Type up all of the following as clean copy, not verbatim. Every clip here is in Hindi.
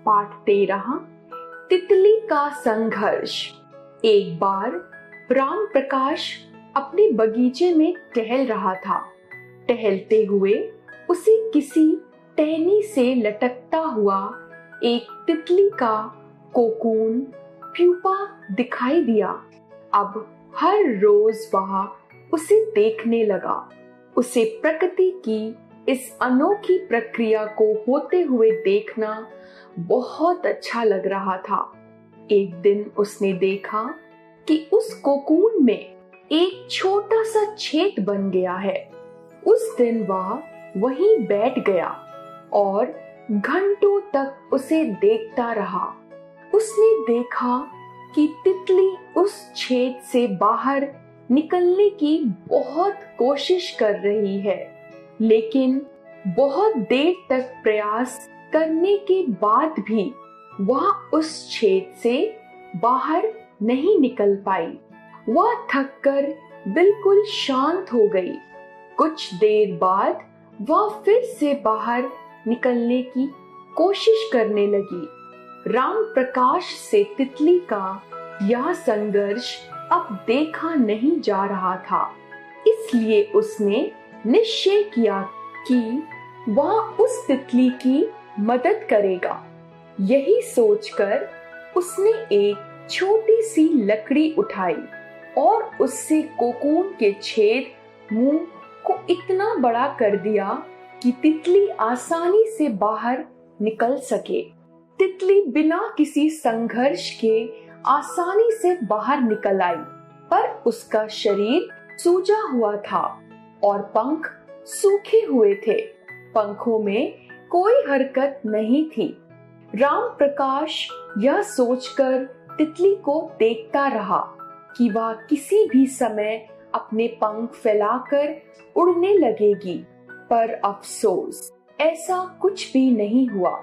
पाठ 13 तितली का संघर्ष। एक बार राम प्रकाश अपने बगीचे में टहल रहा था। टहलते हुए उसे किसी टहनी से लटकता हुआ एक तितली का कोकून प्यूपा दिखाई दिया। अब हर रोज वह उसे देखने लगा। उसे प्रकृति की इस अनोखी प्रक्रिया को होते हुए देखना बहुत अच्छा लग रहा था। एक दिन उसने देखा कि उस कोकून में एक छोटा सा छेद बन गया है। उस दिन वह वहीं बैठ गया और घंटों तक उसे देखता रहा। उसने देखा कि तितली उस छेद से बाहर निकलने की बहुत कोशिश कर रही है, लेकिन बहुत देर तक प्रयास करने के बाद भी वह उस छेद से बाहर नहीं निकल पाई। वह थककर बिल्कुल शांत हो गई। कुछ देर बाद वह फिर से बाहर निकलने की कोशिश करने लगी। राम प्रकाश से तितली का यह संघर्ष अब देखा नहीं जा रहा था, इसलिए उसने निश्चय किया कि वह उस तितली की मदद करेगा। यही सोचकर उसने एक छोटी सी लकड़ी उठाई और उससे कोकून के छेद मुंह को इतना बड़ा कर दिया कि तितली आसानी से बाहर निकल सके। तितली बिना किसी संघर्ष के आसानी से बाहर निकल आई, पर उसका शरीर सूजा हुआ था और पंख सूखे हुए थे। पंखों में कोई हरकत नहीं थी। राम प्रकाश यह सोचकर तितली को देखता रहा कि वह किसी भी समय अपने पंख फैलाकर उड़ने लगेगी, पर अफसोस ऐसा कुछ भी नहीं हुआ,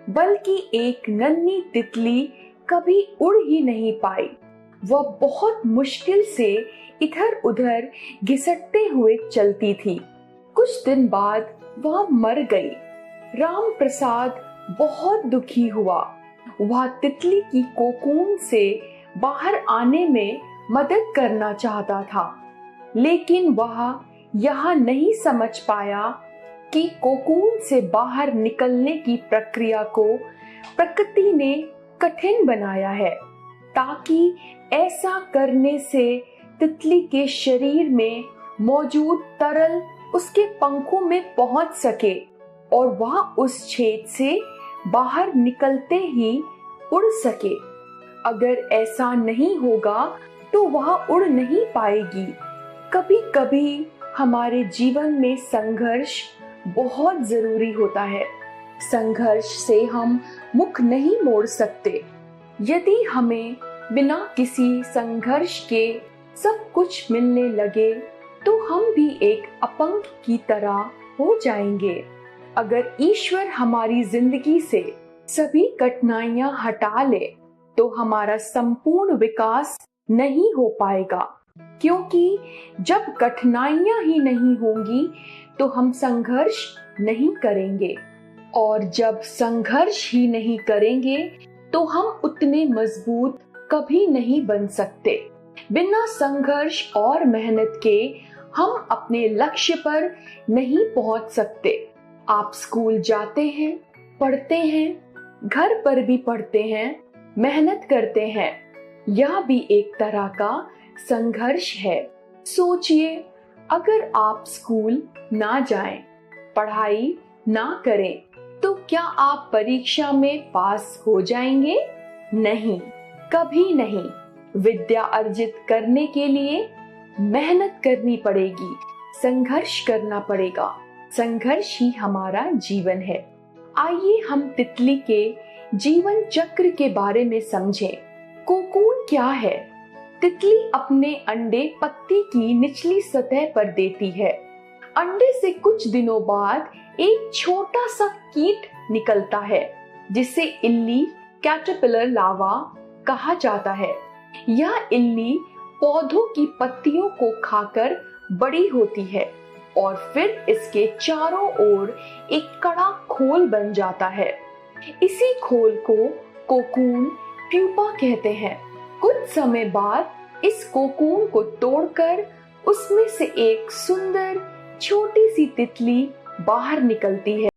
बल्कि एक नन्ही तितली कभी उड़ ही नहीं पाई। वह बहुत मुश्किल से इधर उधर घिसटते हुए चलती थी। कुछ दिन बाद वह मर गई। राम प्रसाद बहुत दुखी हुआ। वह तितली की कोकून से बाहर आने में मदद करना चाहता था, लेकिन वह यह नहीं समझ पाया कि कोकून से बाहर निकलने की प्रक्रिया को प्रकृति ने कठिन बनाया है, ताकि ऐसा करने से तितली के शरीर में मौजूद तरल उसके पंखों में पहुंच सके और वह उस छेद से बाहर निकलते ही उड़ सके। अगर ऐसा नहीं होगा तो वह उड़ नहीं पाएगी। कभी कभी हमारे जीवन में संघर्ष बहुत जरूरी होता है। संघर्ष से हम मुख नहीं मोड़ सकते। यदि हमें बिना किसी संघर्ष के सब कुछ मिलने लगे तो हम भी एक अपंग की तरह हो जाएंगे। अगर ईश्वर हमारी जिंदगी से सभी कठिनाइयां हटा ले तो हमारा संपूर्ण विकास नहीं हो पाएगा, क्योंकि जब कठिनाइयां ही नहीं होंगी तो हम संघर्ष नहीं करेंगे, और जब संघर्ष ही नहीं करेंगे तो हम उतने मजबूत कभी नहीं बन सकते। बिना संघर्ष और मेहनत के हम अपने लक्ष्य पर नहीं पहुंच सकते। आप स्कूल जाते हैं, पढ़ते हैं, घर पर भी पढ़ते हैं, मेहनत करते हैं। यह भी एक तरह का संघर्ष है। सोचिए, अगर आप स्कूल ना जाएं, पढ़ाई ना करें, तो क्या आप परीक्षा में पास हो जाएंगे? नहीं, कभी नहीं। विद्या अर्जित करने के लिए मेहनत करनी पड़ेगी, संघर्ष करना पड़ेगा। संघर्ष ही हमारा जीवन है। आइए हम तितली के जीवन चक्र के बारे में समझें। कोकून क्या है? तितली अपने अंडे पत्ती की निचली सतह पर देती है। अंडे से कुछ दिनों बाद एक छोटा सा कीट निकलता है, जिसे इल्ली कैटरपिलर लार्वा कहा जाता है। यह इल्ली पौधों की पत्तियों को खाकर बड़ी होती है और फिर इसके चारों ओर एक कड़ा खोल बन जाता है। इसी खोल को कोकून प्यूपा कहते हैं। कुछ समय बाद इस कोकून को तोड़कर उसमें से एक सुंदर छोटी सी तितली बाहर निकलती है।